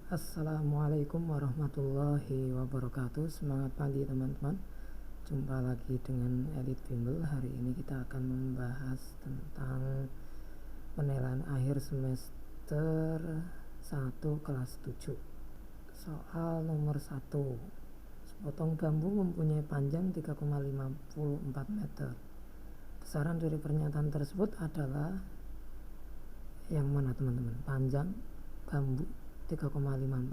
Assalamualaikum warahmatullahi wabarakatuh. Semangat pagi teman-teman. Jumpa lagi dengan Elite Bimbel. Hari ini kita akan membahas tentang penilaian akhir semester 1 kelas 7. Soal nomor 1. Sepotong bambu mempunyai panjang 3,54 meter. Besaran dari pernyataan tersebut adalah yang mana teman-teman? Panjang bambu 3,54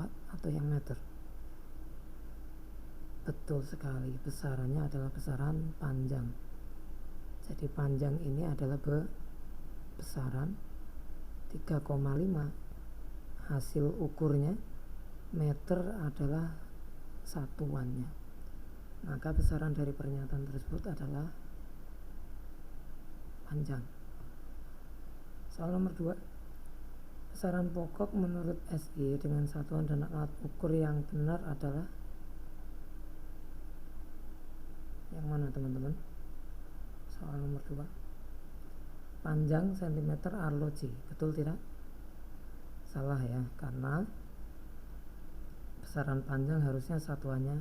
atau yang meter? Betul sekali, besarannya adalah besaran panjang. Jadi panjang ini adalah besaran 3,5, hasil ukurnya meter adalah satuannya, maka besaran dari pernyataan tersebut adalah panjang. Soal nomor 2. Besaran pokok menurut SI dengan satuan dan alat ukur yang benar adalah yang mana teman-teman? Soal nomor 2. Panjang cm arloji, betul tidak? Salah ya, karena besaran panjang harusnya satuannya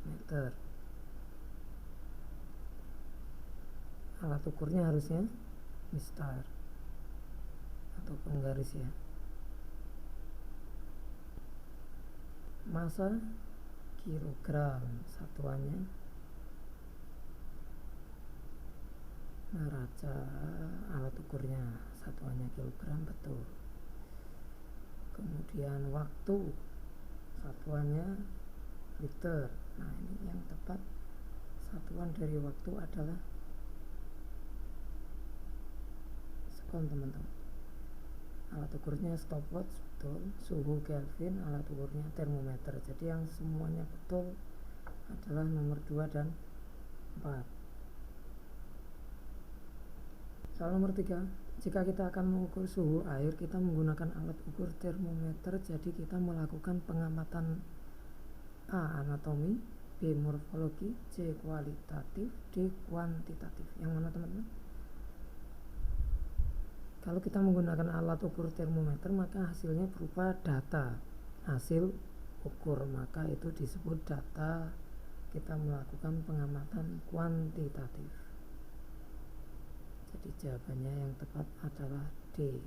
meter. Alat ukurnya harusnya mistar atau penggaris ya. Massa kilogram, satuannya neraca, alat ukurnya satuannya kilogram, betul. Kemudian waktu, satuannya liter. Nah ini yang tepat, satuan dari waktu adalah sekon teman-teman. Alat ukurnya stopwatch, betul. Suhu Kelvin, alat ukurnya termometer. Jadi yang semuanya betul adalah nomor 2 dan 4. Soal nomor 3. Jika kita akan mengukur suhu air, kita menggunakan alat ukur termometer. Jadi kita melakukan pengamatan A. Anatomi, B. Morfologi, C. Kualitatif, D. Kuantitatif. Yang mana teman-teman? Kalau kita menggunakan alat ukur termometer, maka hasilnya berupa data hasil ukur, maka itu disebut data. Kita melakukan pengamatan kuantitatif. Jadi jawabannya yang tepat adalah D.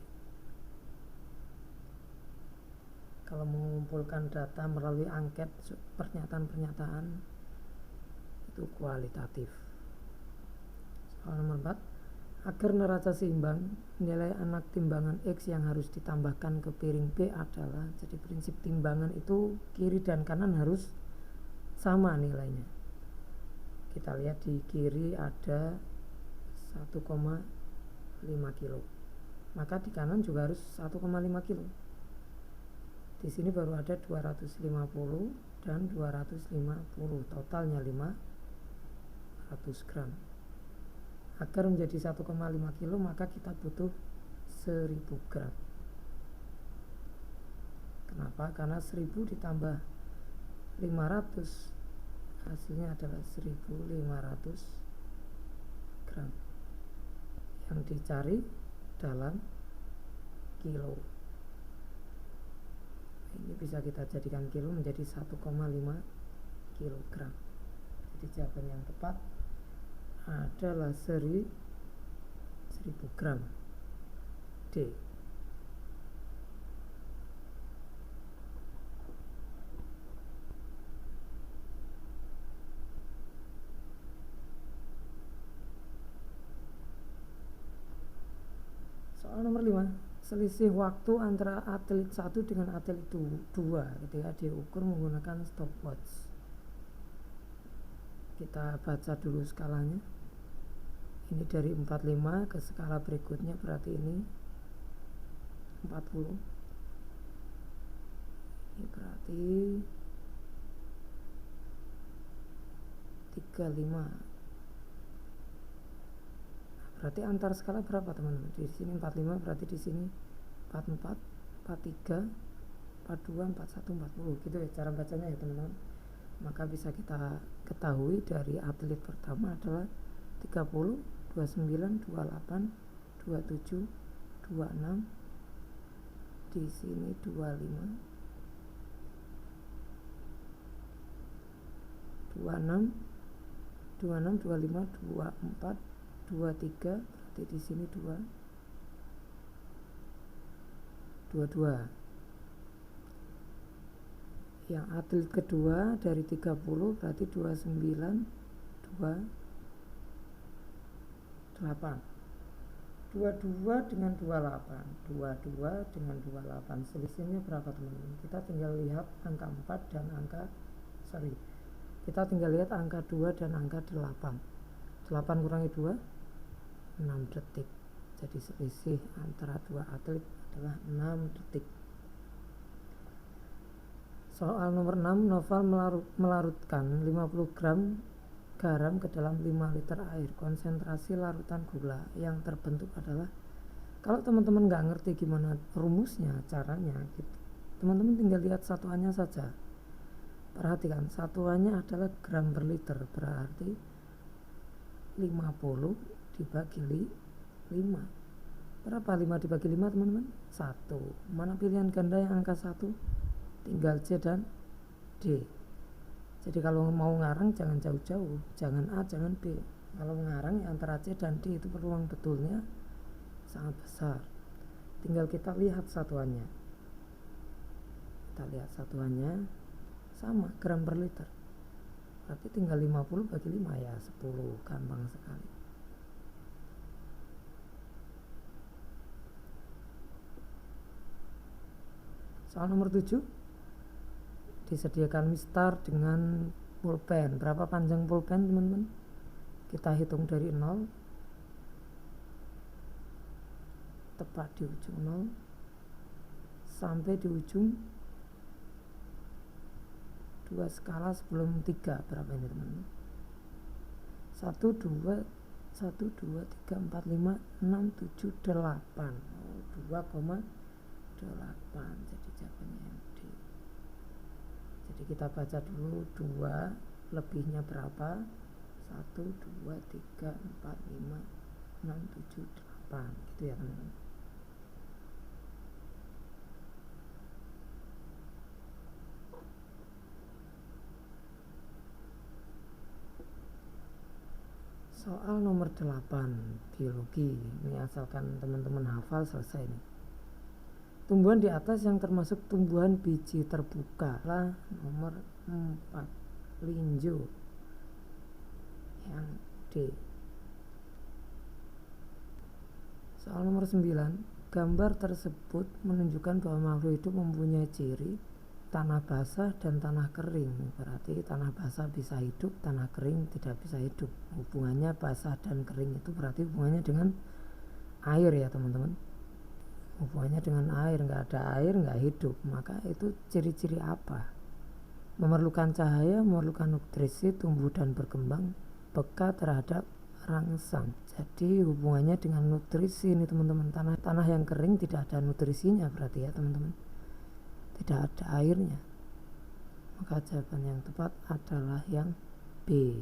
Kalau mengumpulkan data melalui angket, pernyataan-pernyataan, itu kualitatif. Soal nomor 4. Agar neraca seimbang, nilai anak timbangan X yang harus ditambahkan ke piring B adalah, jadi prinsip timbangan itu kiri dan kanan harus sama nilainya. Kita lihat di kiri ada 1,5 kilo, maka di kanan juga harus 1,5 kilo. Di sini baru ada 250 dan 250, totalnya 500 gram. Agar menjadi 1,5 kilo maka kita butuh 1000 gram. Kenapa? Karena 1000 ditambah 500 hasilnya adalah 1500 gram. Yang dicari dalam kilo. Ini bisa kita jadikan kilo menjadi 1,5 kilogram. Jadi jawaban yang tepat adalah 1000 gram. D. Soal nomor 5. Selisih waktu antara atlet 1 dengan atlet 2 ketika diukur menggunakan stopwatch. Kita baca dulu skalanya. Ini dari 45 ke skala berikutnya, berarti ini 40. Ini berarti 35. Berarti antar skala berapa teman-teman? Di sini 45, berarti di sini 44, 43, 42, 41, 40. Gitu ya cara bacanya ya teman-teman. Maka bisa kita ketahui dari atlet pertama adalah 30, 29, 28, 27, 26, di sini 25, 26, 25, 24, 23, berarti di sini 22. Yang atlet kedua dari 30 berarti 29, 28. 22 dengan 28, 22 dengan 28, selisihnya berapa teman-teman? Kita tinggal lihat angka 4 dan kita tinggal lihat angka 2 dan angka 8. 8 kurangi 2, 6 detik. Jadi selisih antara dua atlet adalah 6 detik. Soal nomor 6, Noval melarutkan 50 gram garam ke dalam 5 liter air. Konsentrasi larutan gula yang terbentuk adalah, kalau teman-teman nggak ngerti gimana rumusnya, caranya gitu, teman-teman tinggal lihat satuannya saja. Perhatikan, satuannya adalah gram per liter, berarti 50 dibagi 5. Berapa 5 dibagi 5 teman-teman? 1. Mana pilihan ganda yang angka 1? Tinggal C dan D. Jadi kalau mau ngarang jangan jauh-jauh, jangan A, jangan B. Kalau ngarang ya antara C dan D, itu peluang betulnya sangat besar. Tinggal kita lihat satuannya. Kita lihat satuannya sama, gram per liter. Berarti tinggal 50 bagi 5 ya 10, gampang sekali. Soal nomor 7, disediakan mistar dengan pulpen. Berapa panjang pulpen teman-teman? Kita hitung dari 0, tepat di ujung 0 sampai di ujung 2 skala sebelum 3. Berapa ini teman-teman? 1, 2, 3, 4, 5, 6, 7, 8. 2,8. Jadi jawabannya yang D. Jadi kita baca dulu 2 lebihnya berapa? 1, 2, 3, 4, 5, 6, 7, 8. Gitu ya teman-teman. Soal nomor 8, biologi. Ini asalkan teman-teman hafal selesai nih. Tumbuhan di atas yang termasuk tumbuhan biji terbuka lah nomor 4, linjo, yang D. Soal nomor 9, gambar tersebut menunjukkan bahwa makhluk hidup mempunyai ciri tanah basah dan tanah kering. Berarti tanah basah bisa hidup, tanah kering tidak bisa hidup. Hubungannya basah dan kering itu berarti hubungannya dengan air ya teman-teman. Hubungannya dengan air, nggak ada air nggak hidup. Maka itu ciri-ciri apa? Memerlukan cahaya, memerlukan nutrisi, tumbuh dan berkembang, peka terhadap rangsang. Jadi hubungannya dengan nutrisi ini teman-teman. Tanah yang kering tidak ada nutrisinya berarti ya teman-teman, tidak ada airnya. Maka jawaban yang tepat adalah yang B.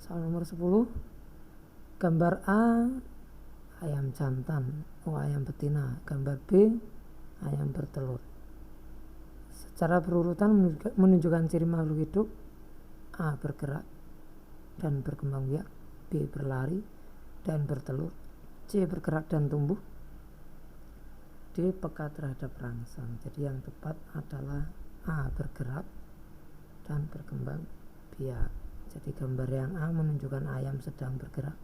Soal nomor 10, gambar A ayam jantan, ayam betina. Gambar B ayam bertelur. Secara berurutan menunjukkan ciri makhluk hidup. A bergerak dan berkembang biak, B berlari dan bertelur, C bergerak dan tumbuh, D peka terhadap rangsang. Jadi yang tepat adalah A bergerak dan berkembang biak. Jadi gambar yang A menunjukkan ayam sedang bergerak,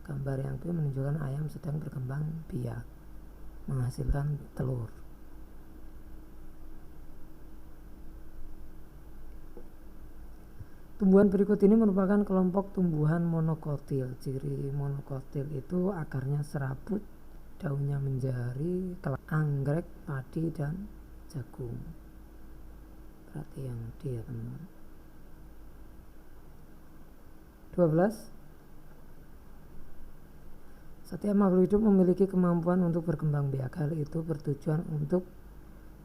gambar yang B menunjukkan ayam sedang berkembang biak, menghasilkan telur. Tumbuhan berikut ini merupakan kelompok tumbuhan monokotil. Ciri monokotil itu akarnya serabut, daunnya menjari, anggrek, padi, dan jagung. Berarti yang D ya teman-teman. 12. Setiap makhluk hidup memiliki kemampuan untuk berkembang biak. Hal itu bertujuan untuk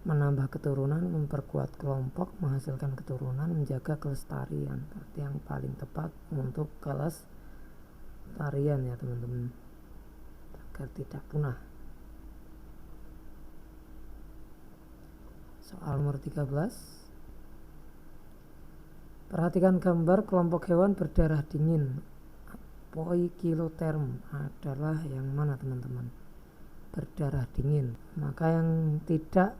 menambah keturunan, memperkuat kelompok, menghasilkan keturunan, menjaga kelestarian. Berarti yang paling tepat untuk kelestarian ya teman-teman, agar tidak punah. Soal nomor 13. Perhatikan gambar kelompok hewan berdarah dingin. Poikiloterm adalah yang mana teman-teman? Berdarah dingin. Maka yang tidak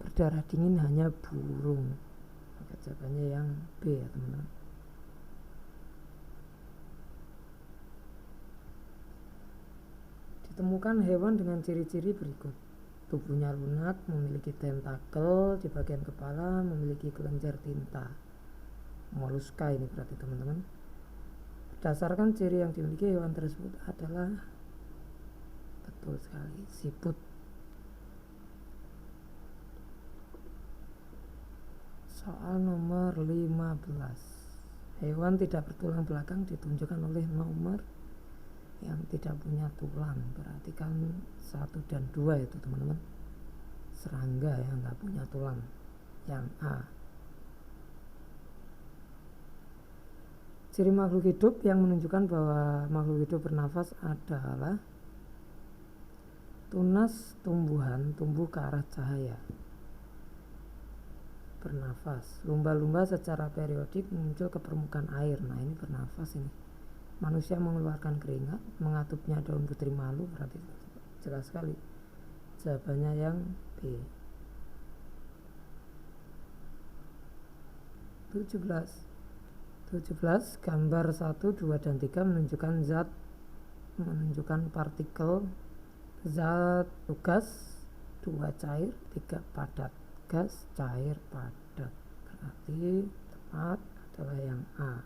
berdarah dingin hanya burung. Maka jawabannya yang B ya teman-teman. Ditemukan hewan dengan ciri-ciri berikut. Tubuhnya lunak, memiliki tentakel di bagian kepala, memiliki kelenjar tinta. Moluska ini berarti teman-teman. Berdasarkan ciri yang dimiliki hewan tersebut adalah, betul sekali, siput. Soal nomor 15. Hewan tidak bertulang belakang ditunjukkan oleh nomor yang tidak punya tulang. Berarti kan 1 dan 2 itu teman-teman. Serangga yang nggak punya tulang, yang A. Ciri makhluk hidup yang menunjukkan bahwa makhluk hidup bernafas adalah tunas tumbuhan tumbuh ke arah cahaya, bernafas. Lumba-lumba secara periodik muncul ke permukaan air. Nah ini bernafas ini. Manusia mengeluarkan keringat, mengatupnya daun putri malu. Berarti jelas sekali jawabannya yang B. 17. Gambar 1, 2, dan 3 menunjukkan partikel zat gas, 2 cair, 3 padat. Gas, cair, padat. Berarti tepat adalah yang A.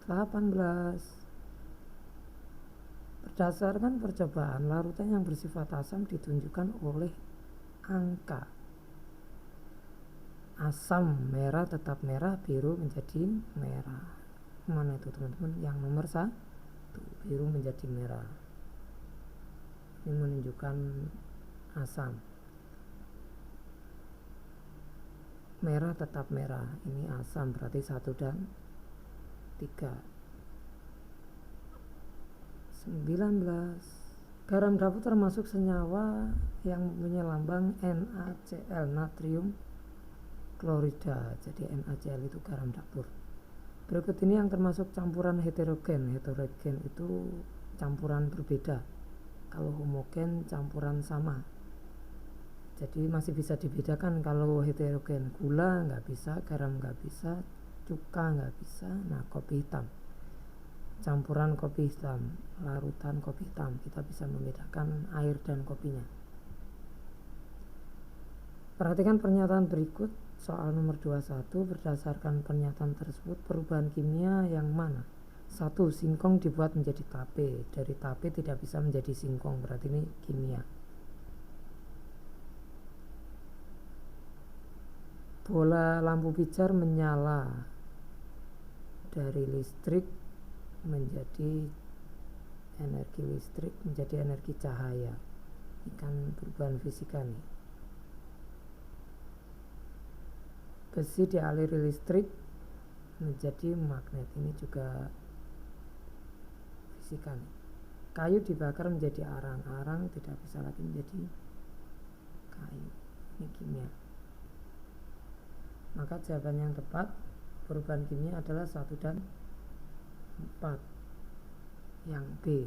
18. Berdasarkan percobaan, larutan yang bersifat asam ditunjukkan oleh angka. Asam merah tetap merah, biru menjadi merah. Mana itu teman-teman? Yang nomor 1, biru menjadi merah. Ini menunjukkan asam. Merah tetap merah, ini asam, berarti 1 dan 3. 19. Garam dapur termasuk senyawa yang mempunyai lambang NaCl, natrium klorida. Jadi NaCl itu garam dapur. Berikut ini yang termasuk campuran heterogen. Heterogen itu campuran berbeda. Kalau homogen campuran sama. Jadi masih bisa dibedakan kalau heterogen. Gula nggak bisa, garam nggak bisa, cuka nggak bisa. Nah kopi hitam, campuran kopi hitam, larutan kopi hitam, kita bisa membedakan air dan kopinya. Perhatikan pernyataan berikut. Soal nomor 21. Berdasarkan pernyataan tersebut, perubahan kimia yang mana? 1. Singkong dibuat menjadi tape. Dari tape tidak bisa menjadi singkong, berarti ini kimia. Bola lampu pijar menyala dari listrik menjadi energi listrik menjadi energi cahaya. Ini kan perubahan fisika nih. Besi dialiri listrik menjadi magnet, ini juga fisika nih. Kayu dibakar menjadi arang, arang tidak bisa lagi menjadi kayu, ini kimia. Maka jawaban yang tepat perubahan kimia adalah 1 dan 4, yang B.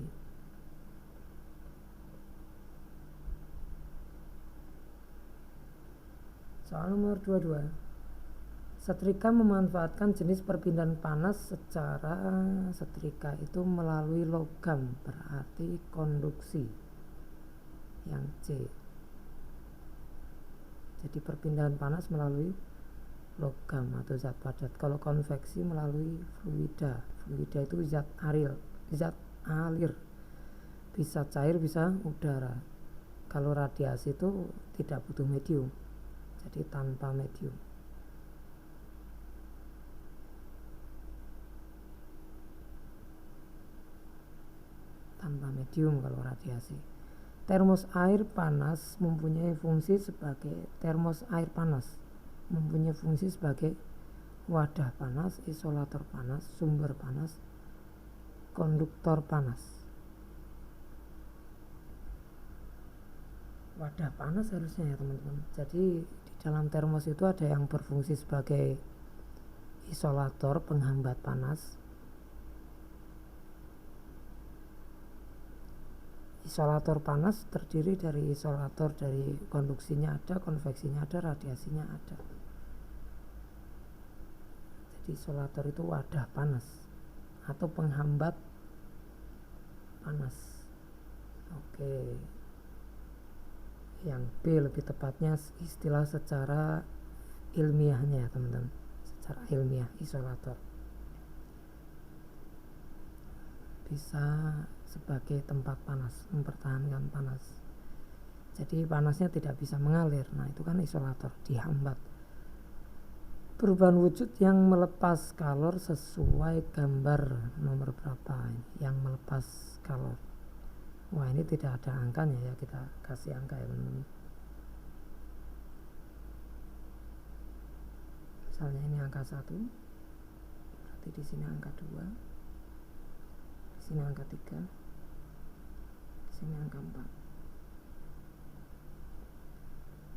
Soal nomor 22. Setrika memanfaatkan jenis perpindahan panas secara setrika itu melalui logam, berarti konduksi, yang C. Jadi perpindahan panas melalui logam atau zat padat. Kalau konveksi melalui fluida. Fluida itu zat alir, bisa cair bisa udara. Kalau radiasi itu tidak butuh medium, jadi tanpa medium. Tanpa medium kalau radiasi. Termos air panas mempunyai fungsi sebagai wadah panas, isolator panas, sumber panas, konduktor panas. Wadah panas harusnya ya teman-teman. Jadi di dalam termos itu ada yang berfungsi sebagai isolator, penghambat panas. Isolator panas terdiri dari isolator dari konduksinya ada, konveksinya ada, radiasinya ada. Jadi isolator itu wadah panas atau penghambat panas. Oke. Yang B lebih tepatnya istilah secara ilmiahnya ya teman-teman. Secara ilmiah isolator bisa sebagai tempat panas, mempertahankan panas. Jadi panasnya tidak bisa mengalir. Nah, itu kan isolator, dihambat. Perubahan wujud yang melepas kalor sesuai gambar nomor berapa ini, yang melepas kalor. Wah, ini tidak ada angkanya ya, kita kasih angka ya teman-teman. Misalnya ini angka 1, berarti di sini angka 2, di sini angka 3, di sini angka 4.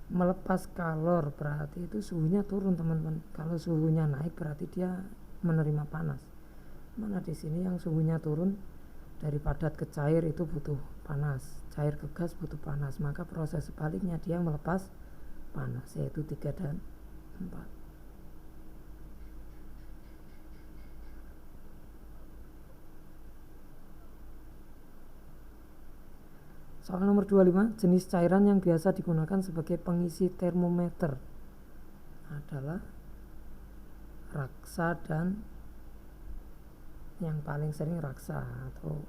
Melepas kalor berarti itu suhunya turun teman-teman. Kalau suhunya naik berarti dia menerima panas. Mana di sini yang suhunya turun dari padat ke cair itu butuh panas, cair ke gas butuh panas, maka proses sebaliknya dia melepas panas, yaitu 3 dan 4. Soal nomor 25, jenis cairan yang biasa digunakan sebagai pengisi termometer adalah raksa dan yang paling sering raksa atau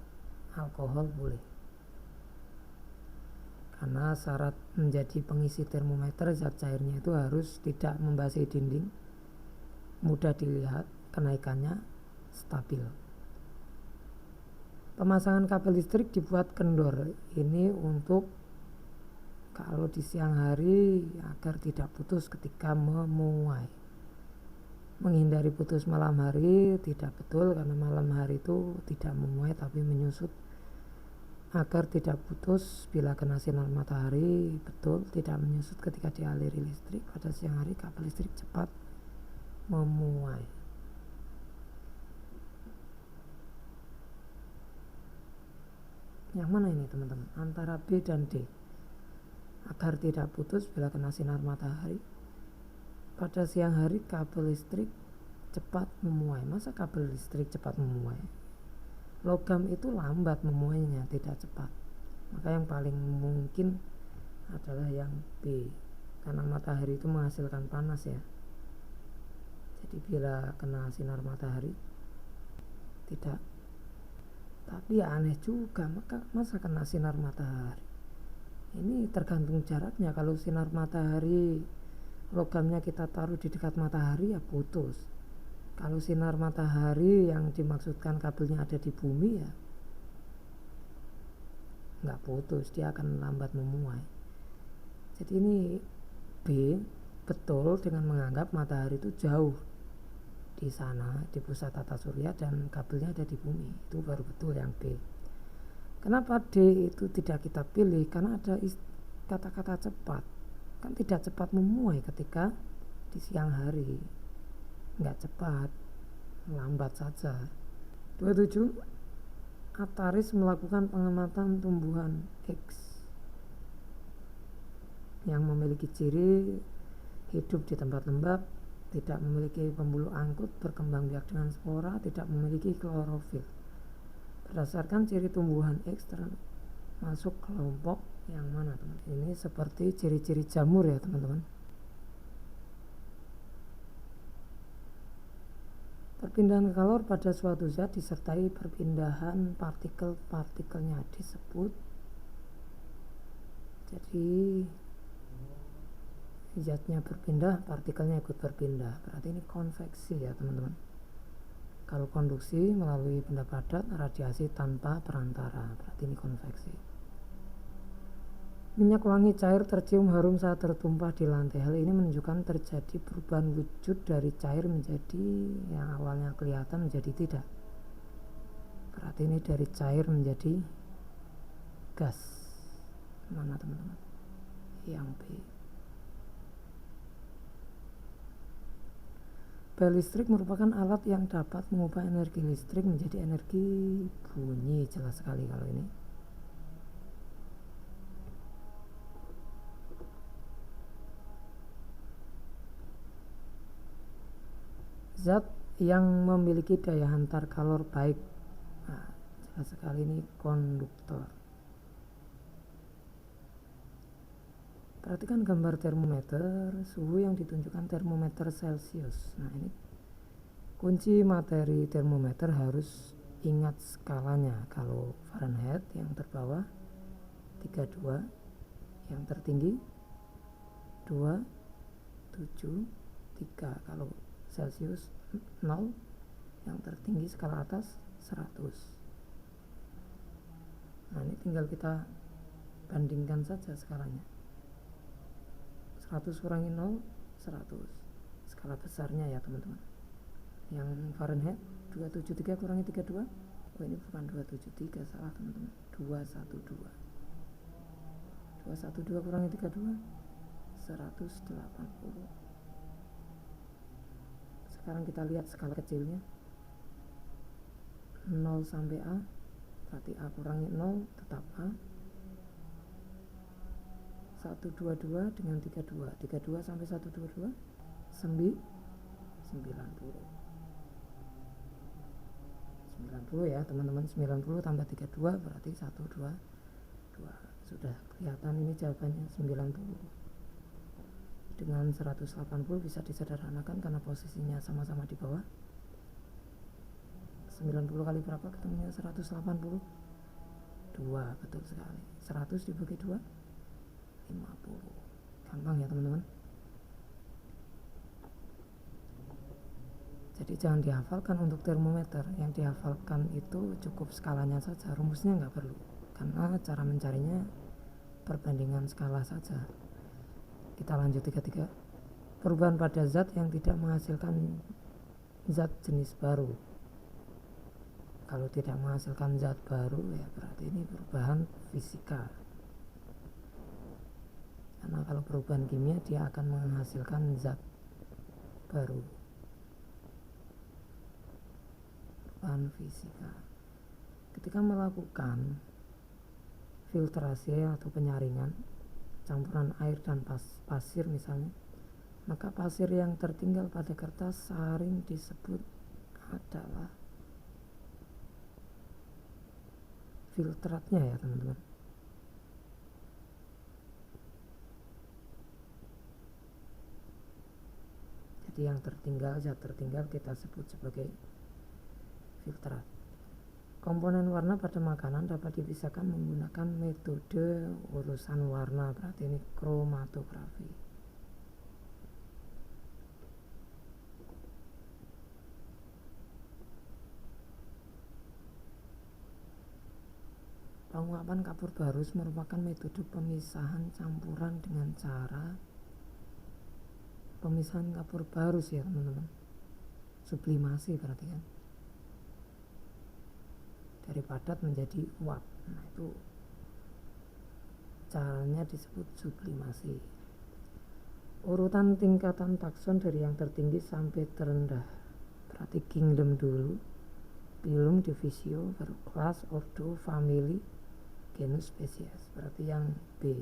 alkohol boleh. Karena syarat menjadi pengisi termometer zat cairnya itu harus tidak membasahi dinding, mudah dilihat, kenaikannya stabil. Pemasangan kabel listrik dibuat kendor. Ini untuk kalau di siang hari agar tidak putus ketika memuai. Menghindari putus malam hari tidak betul, karena malam hari itu tidak memuai tapi menyusut. Agar tidak putus bila kena sinar matahari, betul, tidak menyusut ketika dialiri listrik. Pada siang hari kabel listrik cepat memuai. Yang mana ini teman-teman? Antara B dan D. Agar tidak putus bila kena sinar matahari. Pada siang hari kabel listrik cepat memuai. Masa kabel listrik cepat memuai? Logam itu lambat memuainya, tidak cepat. Maka yang paling mungkin adalah yang B. Karena matahari itu menghasilkan panas ya. Jadi bila kena sinar matahari tidak. Tapi ya aneh juga, masa kena sinar matahari? Ini tergantung jaraknya. Kalau sinar matahari logamnya kita taruh di dekat matahari ya putus. Kalau sinar matahari yang dimaksudkan kabelnya ada di bumi ya nggak putus, dia akan lambat memuai. Jadi ini B betul dengan menganggap matahari itu jauh di sana, di pusat tata surya, dan kabelnya ada di bumi. Itu baru betul yang B. Kenapa D itu tidak kita pilih? Karena ada kata-kata cepat. Kan tidak cepat memuai ketika di siang hari. Nggak cepat, lambat saja. 27. Ataris melakukan pengamatan tumbuhan X yang memiliki ciri hidup di tempat lembab, tidak memiliki pembuluh angkut, berkembang biak dengan spora, tidak memiliki klorofil. Berdasarkan ciri tumbuhan X termasuk kelompok yang mana teman-teman? Ini seperti ciri-ciri jamur ya teman-teman. Perpindahan kalor pada suatu zat disertai perpindahan partikel-partikelnya disebut. Jadi zatnya berpindah, partikelnya ikut berpindah. Berarti ini konveksi ya teman-teman. Kalau konduksi melalui benda padat, radiasi tanpa perantara. Berarti ini konveksi. Minyak wangi cair tercium harum saat tertumpah di lantai. Hal ini menunjukkan terjadi perubahan wujud dari cair menjadi yang awalnya kelihatan menjadi tidak. Berarti ini dari cair menjadi gas. Mana teman-teman? Yang B. Bel listrik merupakan alat yang dapat mengubah energi listrik menjadi energi bunyi. Jelas sekali kalau ini. Zat yang memiliki daya hantar kalor baik. Nah, jelas sekali ini konduktor. Perhatikan gambar termometer, suhu yang ditunjukkan termometer Celcius. Nah, ini kunci materi termometer harus ingat skalanya. Kalau Fahrenheit yang terbawah 32, yang tertinggi 2, 7, 3. Kalau Celcius 0, yang tertinggi skala atas 100. Nah, ini tinggal kita bandingkan saja skalanya. 100 kurangi 0, 100. Skala besarnya ya teman-teman. Yang Fahrenheit 273 kurangi 32. Oh, ini bukan 273, salah teman-teman. 212. 212 kurangi 32, 180. Sekarang kita lihat skala kecilnya. 0 sampai A, berarti A kurangi 0 tetap A. 122 dengan 32. 32 sampai 122 90. 90 ya teman-teman. 90 tambah 32 berarti 122. Sudah kelihatan ini jawabannya 90. Dengan 180 bisa disederhanakan karena posisinya sama-sama di bawah. 90 kali berapa ketemunya 180? 2, betul sekali. 100 dibagi 2, 50. Gampang ya teman-teman. Jadi jangan dihafalkan untuk termometer. Yang dihafalkan itu cukup skalanya saja, rumusnya nggak perlu, karena cara mencarinya perbandingan skala saja. Kita lanjut 3. Perubahan pada zat yang tidak menghasilkan zat jenis baru. Kalau tidak menghasilkan zat baru ya berarti ini perubahan fisika. Karena kalau perubahan kimia dia akan menghasilkan zat baru. Perubahan fisika. Ketika melakukan filtrasi atau penyaringan campuran air dan pasir misalnya, maka pasir yang tertinggal pada kertas saring disebut adalah filtratnya ya teman-teman. Jadi yang tertinggal, zat tertinggal kita sebut sebagai filtrat. Komponen warna pada makanan dapat dipisahkan menggunakan metode urusan warna, berarti ini kromatografi. Penguapan kapur barus merupakan metode pemisahan campuran dengan cara pemisahan kapur barus ya teman-teman. Sublimasi berarti kan. Dari padat menjadi uap. Nah, itu caranya disebut sublimasi. Urutan tingkatan takson dari yang tertinggi sampai terendah. Berarti kingdom dulu, phylum, divisio, baru class, ordo, family, genus, spesies. Berarti yang B.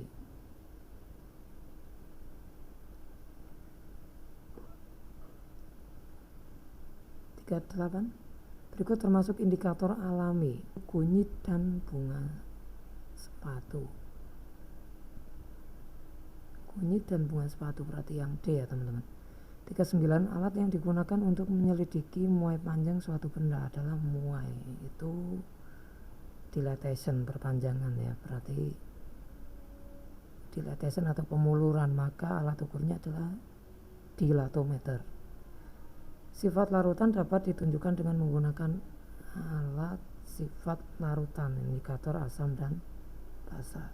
Berikut termasuk indikator alami kunyit dan bunga sepatu. Kunyit dan bunga sepatu berarti yang D ya teman-teman. 39. Alat yang digunakan untuk menyelidiki muai panjang suatu benda adalah muai. Itu dilatation, perpanjangan ya. Berarti dilatation atau pemuluran, maka alat ukurnya adalah dilatometer. Sifat larutan dapat ditunjukkan dengan menggunakan alat sifat larutan, indikator asam dan basa.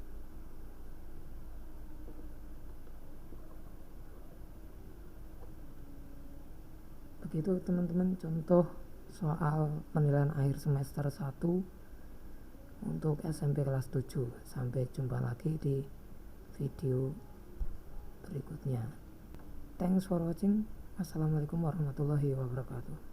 Begitu teman-teman contoh soal penilaian akhir semester 1 untuk SMP kelas 7. Sampai jumpa lagi di video berikutnya. Thanks for watching. Assalamualaikum warahmatullahi wabarakatuh.